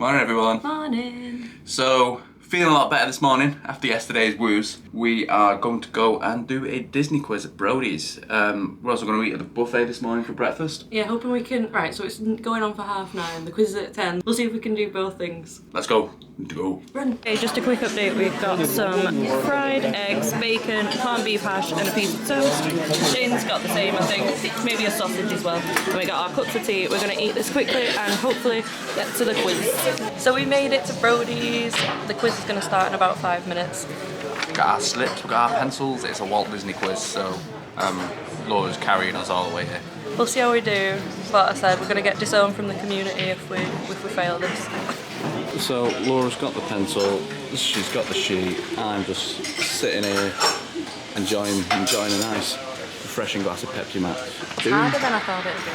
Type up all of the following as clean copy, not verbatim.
Morning everyone. Morning. So, feeling a lot better this morning after yesterday's woos. We are going to go and do a Disney quiz at Brodies. We're also going to eat at the buffet this morning for breakfast. Yeah, hoping we can... Right, so it's going on for 9:30. The quiz is at 10. We'll see if we can do both things. Let's go. Go. Run. Okay, just a quick update. We've got some fried eggs, bacon, corned beef hash and a piece of toast. Jane's got the same, I think. Maybe a sausage as well. And we got our cups of tea. We're going to eat this quickly and hopefully get to the quiz. So we made it to Brodies. The quiz is going to start in about 5 minutes. We've got our slips, we've got our pencils. It's a Walt Disney quiz, so Laura's carrying us all the way here. We'll see how we do. But I said we're going to get disowned from the community if we fail this. So Laura's got the pencil, she's got the sheet, I'm just sitting here enjoying a nice refreshing glass of Pepsi Max. Harder than I thought it would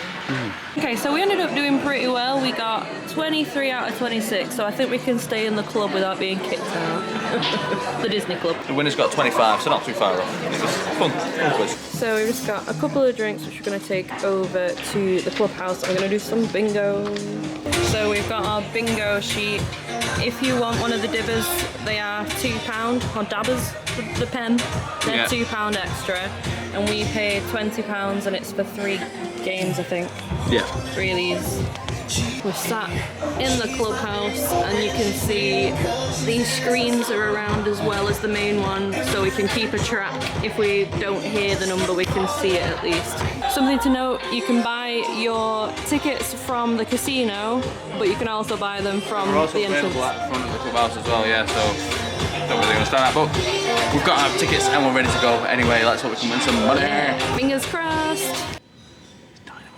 be. Okay, so we ended up doing pretty well. We got 23 out of 26, so I think we can stay in the club without being kicked out. The Disney club. The winner's got 25, so not too far off. It was fun quiz. So we just got a couple of drinks which we're going to take over to the clubhouse. I'm going to do some bingo. So we've got our bingo sheet. If you want one of the dibbers, they are £2, or dabbers, the pen, they're £2 extra. And we paid £20 and it's for 3 games, I think. Yeah. 3 of these. We're sat in the clubhouse and you can see these screens are around as well as the main one, so we can keep a track. If we don't hear the number, we can see it at least. Something to note, you can buy your tickets from the casino, but you can also buy them from the entrance. We're also available at the front of the clubhouse as well, yeah, so don't really understand that, but we've got our tickets and we're ready to go. Anyway, let's hope we can win some money. Fingers crossed.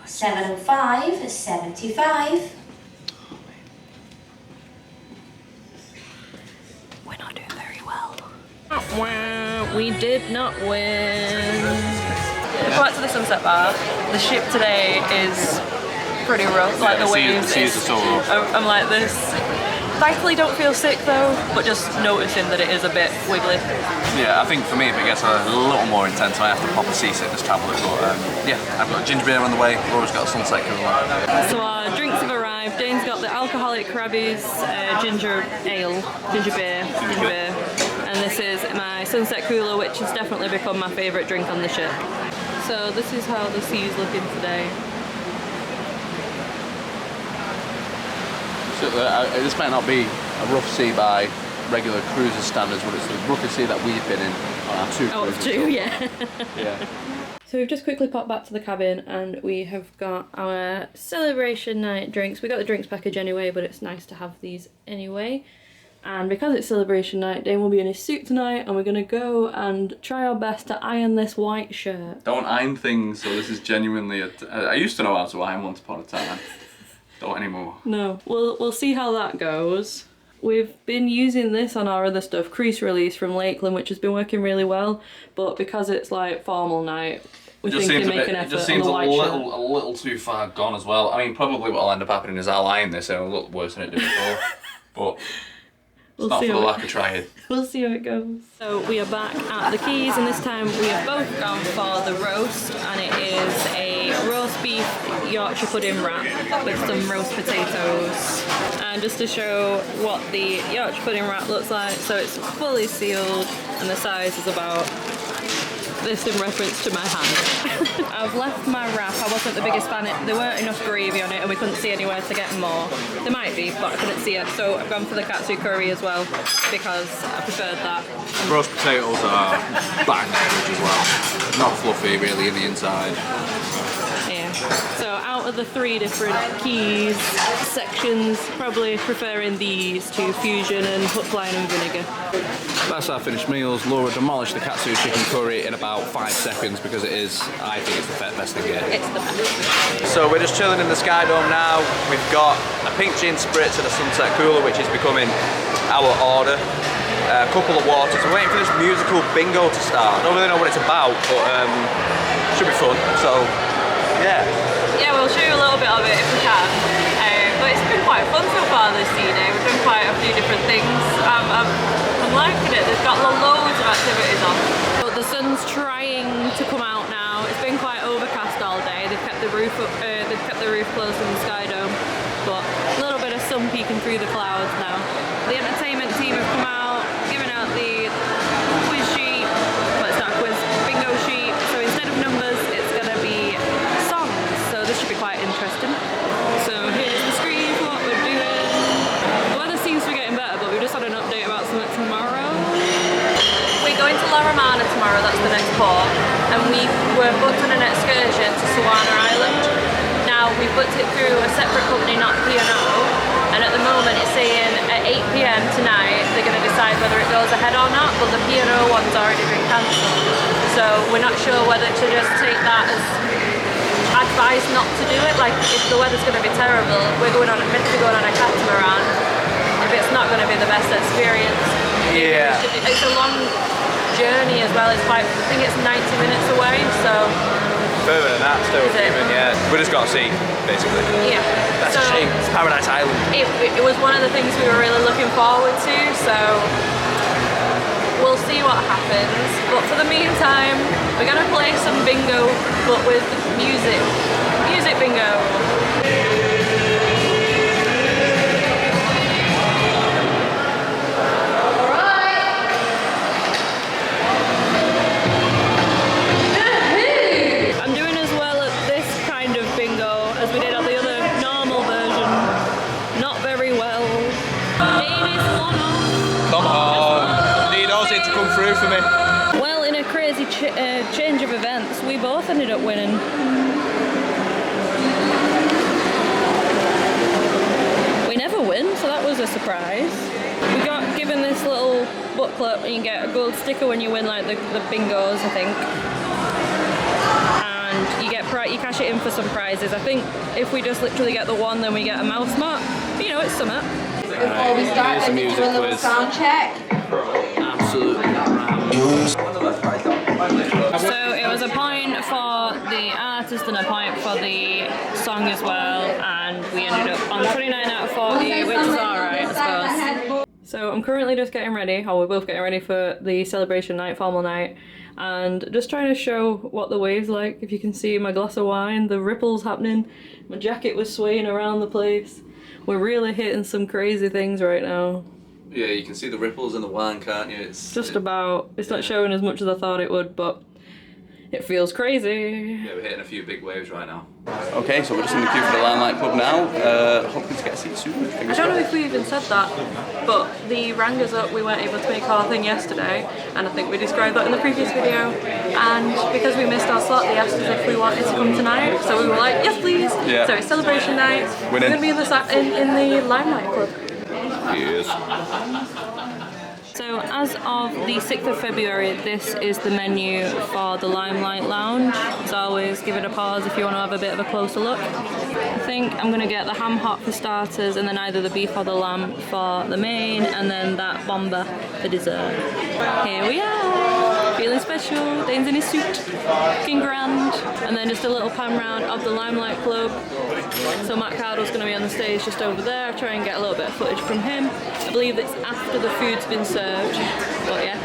705, 75. We're not doing very well. We did not win. Back to the Sunset Bar. The ship today is pretty rough, like the waves. I'm like this. Thankfully don't feel sick though, but just noticing that it is a bit wiggly. Yeah, I think for me if it gets a little more intense I have to pop a seasickness tablet, but yeah, I've got a ginger beer on the way, Laura's got a sunset cooler. So our drinks have arrived. Dane's got the alcoholic Krabby's ginger ale, ginger beer, and this is my sunset cooler, which has definitely become my favourite drink on the ship. So this is how the sea's looking today. So, this might not be a rough sea by regular cruiser standards, but it's the roughest sea that we've been in on our 2 cruises. 2, yeah. Yeah. So we've just quickly popped back to the cabin and we have got our celebration night drinks. We got the drinks package anyway, but it's nice to have these anyway. And because it's celebration night, Dane will be in his suit tonight and we're going to go and try our best to iron this white shirt. Don't iron things, so this is genuinely I used to know how to iron once upon a time. Don't anymore. No. We'll see how that goes. We've been using this on our other stuff, crease release from Lakeland, which has been working really well, but because it's like formal night, we think we make an effort. It just seems a little too far gone as well. I mean, probably what'll end up happening is I'll iron this and it'll look worse than it did before, but it's not for the lack of trying. We'll see how it goes. So we are back at the Quays and this time we have both gone for the roast, and it is a roast beef Yorkshire pudding wrap with some roast potatoes. And just to show what the Yorkshire pudding wrap looks like, so it's fully sealed and the size is about this in reference to my hand. I've left my wrap. I wasn't the biggest fan. There weren't enough gravy on it and we couldn't see anywhere to get more. There might be, but I couldn't see it. So I've gone for the katsu curry as well because I preferred that. Roast potatoes are bang average as well. Not fluffy really in the inside. Yeah. So out of the 3 different Quays sections, probably preferring these to fusion and hook, line and vinegar. That's our finished meals. Laura demolished the katsu chicken curry in about 5 seconds because I think it's the best thing here. It's the best. So we're just chilling in the Skydome now. We've got a pink gin spritz and a sunset cooler, which is becoming our order. A couple of waters. We're waiting for this musical bingo to start. I don't really know what it's about, but should be fun. So yeah. Yeah, we'll show you a little bit of it if we can. But it's been quite fun so far this evening. We've done quite a few different things. I'm liking it. There's got loads of activities on. But the sun's trying to come out now. It's been quite overcast all day. They've kept the roof up, they've kept the roof closed in the Skydome. But a little bit of sun peeking through the clouds now. The entertainment team have come out, given out the quiz sheet, well it's not a quiz, bingo sheet, so instead of numbers it's going to be songs, so this should be quite interesting. So here's the screen for what we're doing. The weather seems to be getting better, but we just had an update about something tomorrow. We're going to La Romana tomorrow, that's the next port, and we were booked on an excursion to Suwana Island. Now we've booked it through a separate company, not P&O, and at the moment it's saying at 8 PM tonight they're going to decide whether it goes ahead or not, but the P&O one's already been cancelled. So we're not sure whether to just take that as advice not to do it. Like if the weather's going to be terrible, we're meant to be going on a catamaran. If it's not going to be the best experience, Yeah. it's a long journey as well. It's I think it's 90 minutes away, so Further than that, still Is it? even, yeah. We just got to see, basically. yeah. That's a shame. It's Paradise Island. It was one of the things we were really looking forward to, so we'll see what happens. But for the meantime, we're gonna play some bingo, but with music. Music bingo. I'm doing as well at this kind of bingo as we did at the other normal version. Not very well. Danish one off. Come on. Need Ozzy to come through for me. Well, in a crazy change of events, we both ended up winning. We never win, so that was a surprise. We got given this little booklet and you get a gold sticker when you win like the bingos, I think. And you get you cash it in for some prizes. I think if we just literally get the one, then we get a mouse mat. You know, it's something. Before we start, I need to do a little sound check. Absolutely rammed. So it was a point for the artist and a point for the song as well, and we ended up on 29 out of 40, which is alright, I suppose. So I'm currently just getting ready, or we're both getting ready for the celebration night, formal night, and just trying to show what the wave's like. If you can see my glass of wine, the ripples happening, my jacket was swaying around the place. We're really hitting some crazy things right now. Yeah, you can see the ripples in the wine, can't you? It's not showing as much as I thought it would, but it feels crazy. Yeah, we're hitting a few big waves right now. Okay, so we're just in the queue for the Limelight pub now. Hoping to get a seat soon. I don't know if we even said that, but the rang us up, we weren't able to make our thing yesterday, and I think we described that in the previous video, and because we missed our slot, they asked us if we wanted to come tonight, so we were like, yes please! Yeah. So it's celebration night, we're going to be in the Limelight club. Yes. So as of the 6th of February, this is the menu for the Limelight Lounge. As always, give it a pause if you want to have a bit of a closer look. I think I'm going to get the ham hock for starters, and then either the beef or the lamb for the main, and then that bomba for dessert. Here we are, feeling special. Dane's in his suit, looking grand. And then just a little pan round of the Limelight Club. So Matt Cardle's going to be on the stage just over there. I'll try and get a little bit of footage from him. I believe it's after the food's been served, but yeah,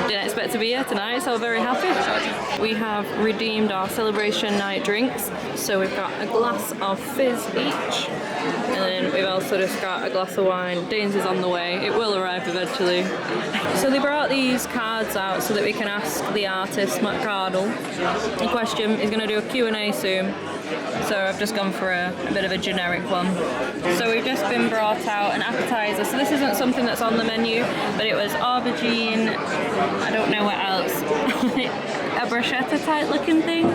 didn't expect to be here tonight, so very happy. We have redeemed our celebration night drinks, so we've got a glass of fizz each, and then we've also just got a glass of wine. Dane's is on the way, it will arrive eventually. So they brought these cards out so that we can ask the artist, Matt Cardle, a question. He's going to do a Q&A soon. So I've just gone for a bit of a generic one. So we've just been brought out an appetizer. So this isn't something that's on the menu, but it was aubergine, I don't know what else, a bruschetta type looking thing.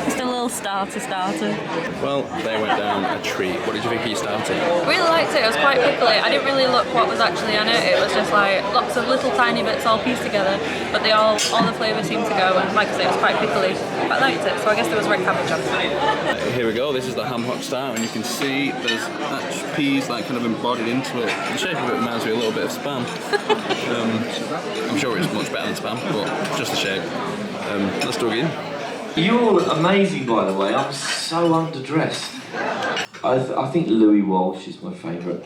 Just a little starter. Well, they went down a treat. What did you think of your starter? Really liked it, it was quite pickly. I didn't really look what was actually in it. It was just like lots of little tiny bits all pieced together, but they all the flavours seemed to go, and like I say, it was quite pickly. But I liked it, so I guess there was red cabbage on it. Here we go, this is the ham hock starter, and you can see there's that peas like kind of embodied into it. The shape of it reminds me a little bit of Spam. I'm sure it's much better than Spam, but just the shape. Let's dig in. You're amazing, by the way. I'm so underdressed. I think Louis Walsh is my favourite.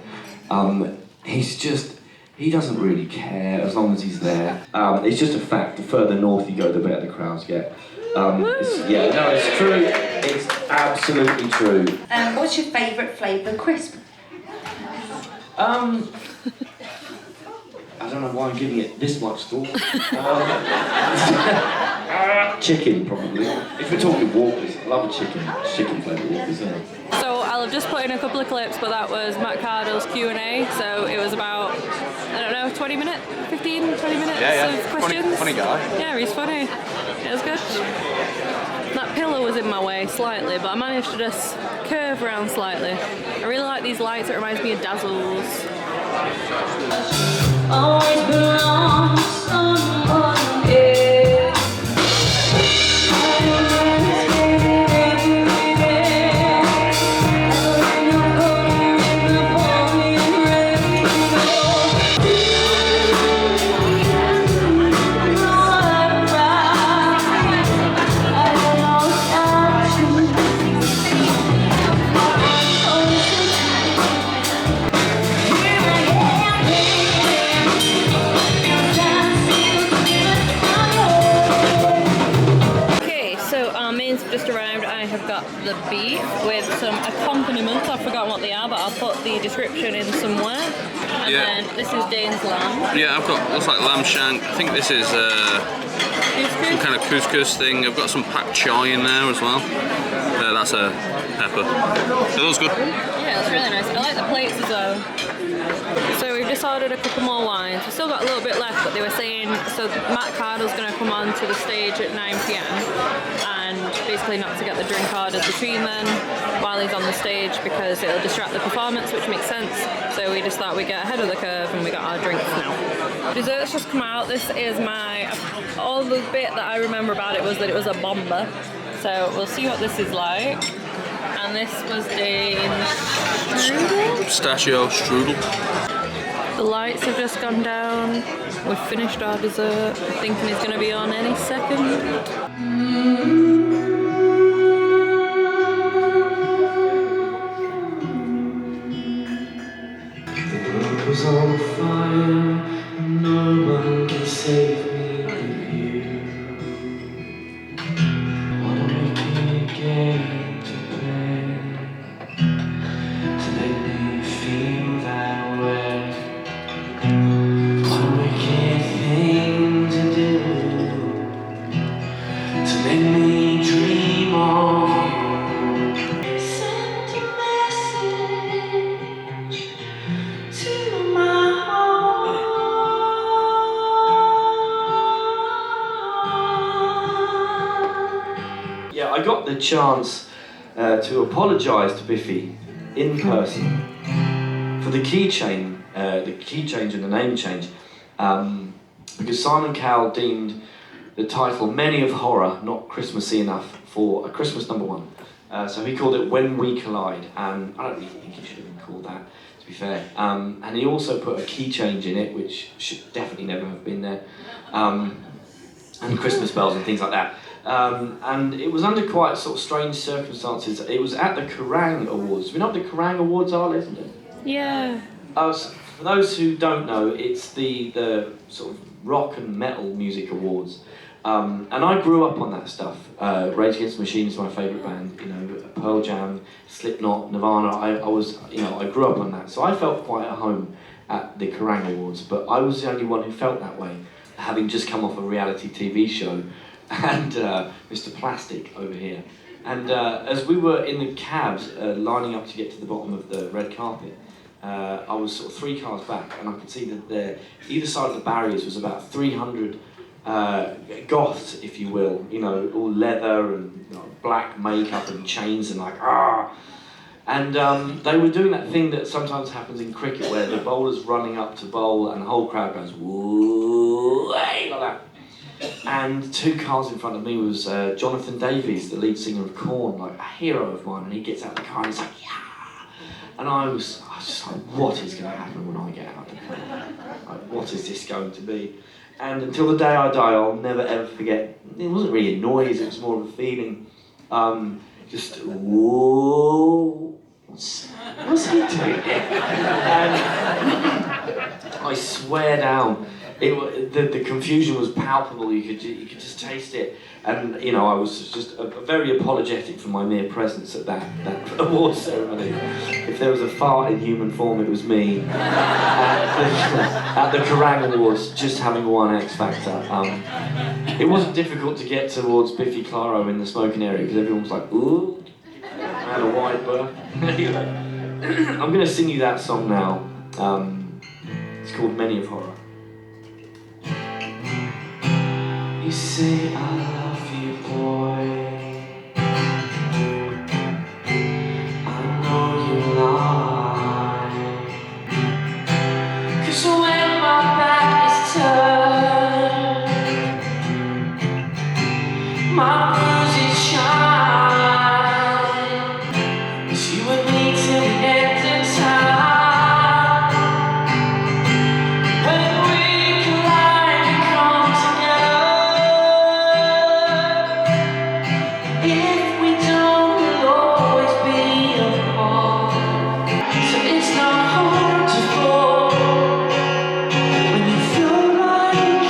He doesn't really care as long as he's there. It's just a fact. The further north you go, the better the crowds get. It's true. It's absolutely true. What's your favourite flavour crisp? I don't know why I'm giving it this much thought. Chicken, probably. If we're talking Walkers, I love a chicken flavoured Walkers, yeah. So I'll have just put in a couple of clips, but that was Matt Cardle's Q&A, so it was about, I don't know, 20 minutes? 15, 20 minutes of questions? Funny guy. Yeah, he's funny. It was good. That pillar was in my way slightly, but I managed to just curve around slightly. I really like these lights, it reminds me of Dazzles. Always belong to someone else. Just arrived. I have got the beef with some accompaniments. I've forgotten what they are, but I'll put the description in somewhere. And then this is Dane's lamb. Yeah, I've got, looks like lamb shank. I think this is some kind of couscous thing. I've got some pak choi in there as well. That's a pepper. It looks good. Yeah, it's really nice. I like the plates as well. So we've just ordered a couple more wines. We've still got a little bit left, but they were saying, so Matt Cardle's going to come on to the stage at 9 PM and basically not to get the drink orders between then while he's on the stage because it'll distract the performance, which makes sense. So we just thought we'd get ahead of the curve and we got our drinks now. Desserts just come out. This is all the bit that I remember about it was that it was a bomber. So we'll see what this is like. And this was Dane's strudel? Pistachio strudel. The lights have just gone down. We've finished our dessert. Thinking it's going to be on any second. The world was on fire, and no one can save me but you. What a wicked game to play, to make me feel that way. What a wicked thing to do, to make me dream of you. Send a message to my heart. Yeah, I got the chance to apologise to Biffy in person for the key change and the name change, because Simon Cowell deemed the title "Many of Horror" not Christmassy enough for a Christmas #1. So he called it "When We Collide," and I don't really think he should have been called that, to be fair. And he also put a key change in it, which should definitely never have been there, and Christmas bells and things like that. And it was under quite sort of strange circumstances. It was at the Kerrang Awards. We know what the Kerrang Awards are, isn't it? Yeah. For those who don't know, it's the sort of rock and metal music awards. And I grew up on that stuff. Rage Against the Machine is my favourite band. You know, Pearl Jam, Slipknot, Nirvana. I grew up on that. So I felt quite at home at the Kerrang Awards. But I was the only one who felt that way, having just come off a reality TV show. And Mr. Plastic over here. And as we were in the cabs lining up to get to the bottom of the red carpet, I was sort of 3 cars back, and I could see that either side of the barriers was about 300 goths, if you will, you know, all leather and black makeup and chains and like, ah! And they were doing that thing that sometimes happens in cricket where the bowler's running up to bowl and the whole crowd goes, whoa, like that. And 2 cars in front of me was Jonathan Davies, the lead singer of Korn, like a hero of mine, and he gets out of the car and he's like, yeah! And I was just like, what is going to happen when I get out of the car? Like, what is this going to be? And until the day I die, I'll never ever forget, it wasn't really a noise, it was more of a feeling, just, whoa, what's he doing here? And I swear down, the confusion was palpable. You could just taste it, and you know I was just very apologetic for my mere presence at that award ceremony. If there was a fart in human form, it was me at the Kerrang Awards, just having won X Factor. It wasn't difficult to get towards Biffy Clyro in the smoking area because everyone was like, ooh, I had a wide berth. I'm going to sing you that song now. It's called Many of Horror. You say I love you, boy. I know you lie. 'Cause when my back is turned, my bruises shine. It's you and me till the end of time. When we collide and come together, if we don't, we'll always be apart. So it's not hard to fall when you feel like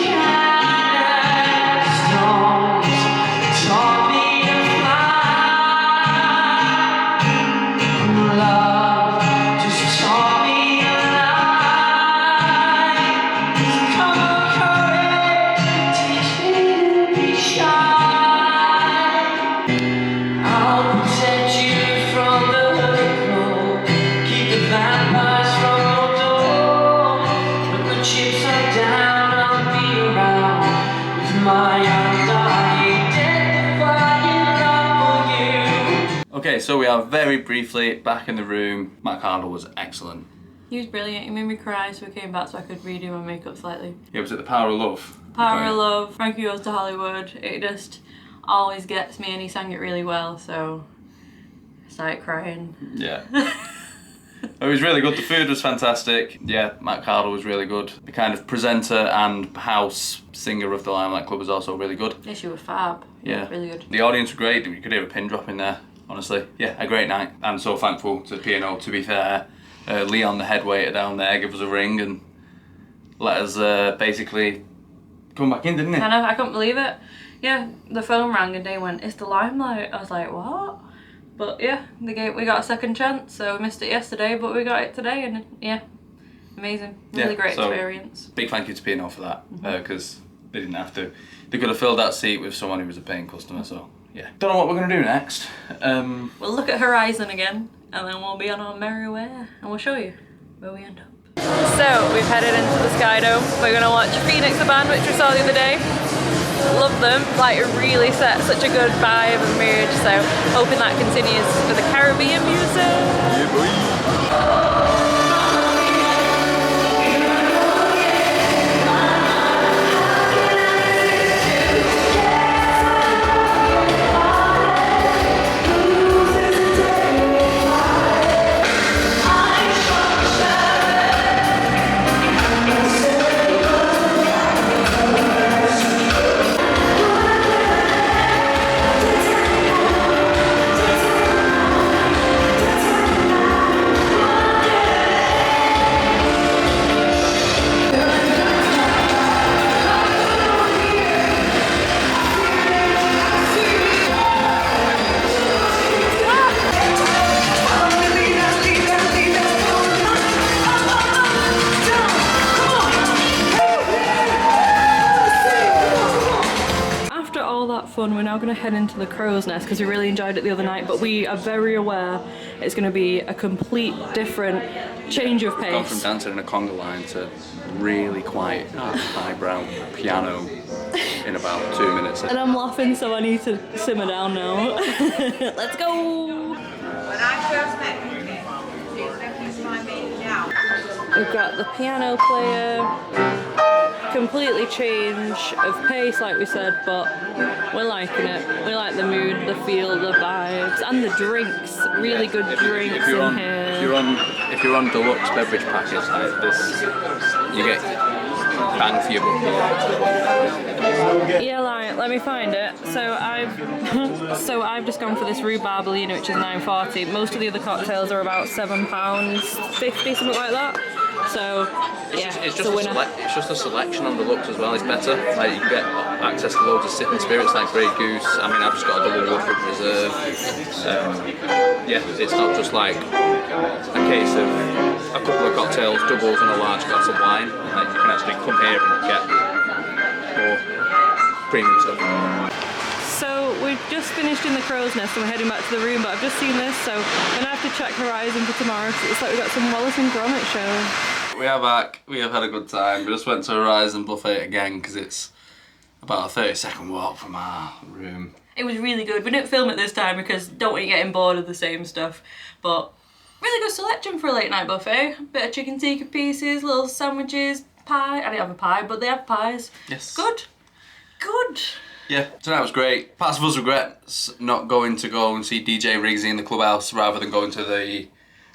castles taught me to fly. Love just taught me to lie. So come on, courage, teach me to be shy. I'll protect you from the cold, keep the vampires from your door. But when chips are down, I'll be around with my undying, death-defying love for you. Okay, so we are very briefly back in the room. Matt Cardle was excellent. He was brilliant. He made me cry, so we came back so I could redo my makeup slightly. Yeah, was it The Power of Love? Power Okay. of Love, Frankie Goes to Hollywood. It just always gets me, and he sang it really well, so I started crying. Yeah. It was really good. The food was fantastic. Yeah, Matt Cardle was really good. The kind of presenter and house singer of the Limelight Club was also really good. Yeah, she was fab. Yeah. Really good. The audience were great. You could hear a pin drop in there, honestly. Yeah, a great night. I'm so thankful to P&O, to be fair. Leon, the head waiter down there, gave us a ring and let us basically come back in, didn't he? I know, I couldn't believe it. Yeah, the phone rang and they went, "It's the Limelight." I was like, what? But yeah, we got a second chance, so we missed it yesterday, but we got it today, and yeah, amazing. Really Yeah, great so experience. Big thank you to P&O for that, because they didn't have to. They could have filled that seat with someone who was a paying customer, so yeah. Don't know what we're going to do next. We'll look at Horizon again, and then we'll be on our merry way, and we'll show you where we end up. So, we've headed into the Skydome. We're going to watch Phoenix, the band, which we saw the other day. Love them, like it really set such a good vibe and mood, so hoping that continues for the Caribbean music. Yeah, boy. Fun. We're now going to head into the Crow's Nest because we really enjoyed it the other night, but we are very aware it's going to be a complete different change of pace. Gone from dancing in a conga line to really quiet, highbrow piano in about 2 minutes. And I'm laughing, so I need to simmer down now. Let's go! When I first met you, please don't kiss my baby now. We've got the piano player, completely change of pace like we said, but we're liking it. We like the mood, the feel, the vibes, and the drinks. Really good drinks If you're in on, here. if you're on deluxe beverage packets like this, you get bang for your buck. Yeah, like, let me find it. So I've just gone for this rhubarb Bellina, which is $9.40. Most of the other cocktails are about £7.50, something like that. So yeah, It's it's a winner. it's just a selection on the looks as well. It's better. Like you can get access to loads of sipping spirits like Grey Goose. I mean, I've just got a double Woodford Reserve. Yeah, it's not just like a case of a couple of cocktails, doubles, and a large glass of wine. Like you can actually come here and get more premium stuff. So we've just finished in the Crow's Nest and we're heading back to the room, but I've just seen this, so I'm gonna have to check Horizon for tomorrow because it looks like we've got some Wallace and Gromit show. We are back. We have had a good time. We just went to Horizon Buffet again because it's about a 30-second walk from our room. It was really good. We didn't film it this time because don't want you getting bored of the same stuff, but really good selection for a late night buffet. Bit of chicken tikka pieces, little sandwiches, pie. I didn't have a pie, but they have pies. Yes. Good. Good. Yeah, tonight was great. Parts of us regret not going to go and see DJ Riggsy in the Clubhouse rather than going to the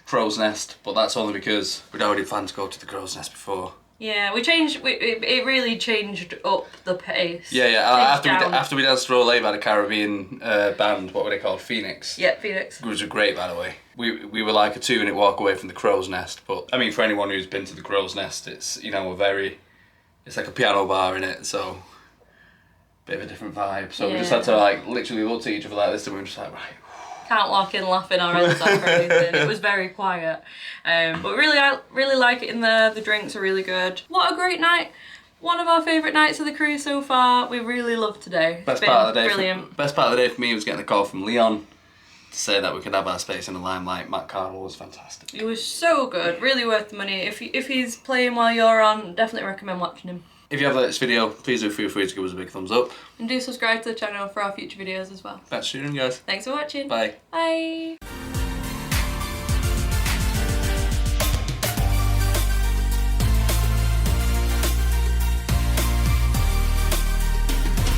Crow's Nest, but that's only because we'd already planned to go to the Crow's Nest before. Yeah, we changed. It really changed up the pace. Yeah. After we danced Rolay by the Caribbean band, what were they called? Phoenix. Yeah, Phoenix. Which was great, by the way. We were like a 2-minute walk away from the Crow's Nest, but I mean, for anyone who's been to the Crow's Nest, it's it's like a piano bar in it, so. Bit of a different vibe, so we just had to like literally look at each other like this and we were just like, right. Can't walk in laughing our heads off or anything. It was very quiet, but I really like it in there. The drinks are really good. What a great night! One of our favourite nights of the cruise so far. We really loved today. Best part of the day. Brilliant. Best part of the day for me was getting a call from Leon to say that we could have our space in the Limelight. Matt Cardle was fantastic. It was so good. Really worth the money. If he's playing while you're on, definitely recommend watching him. If you have liked this video, please do feel free to give us a big thumbs up. And do subscribe to the channel for our future videos as well. Thanks for tuning in, guys. Thanks for watching. Bye. Bye.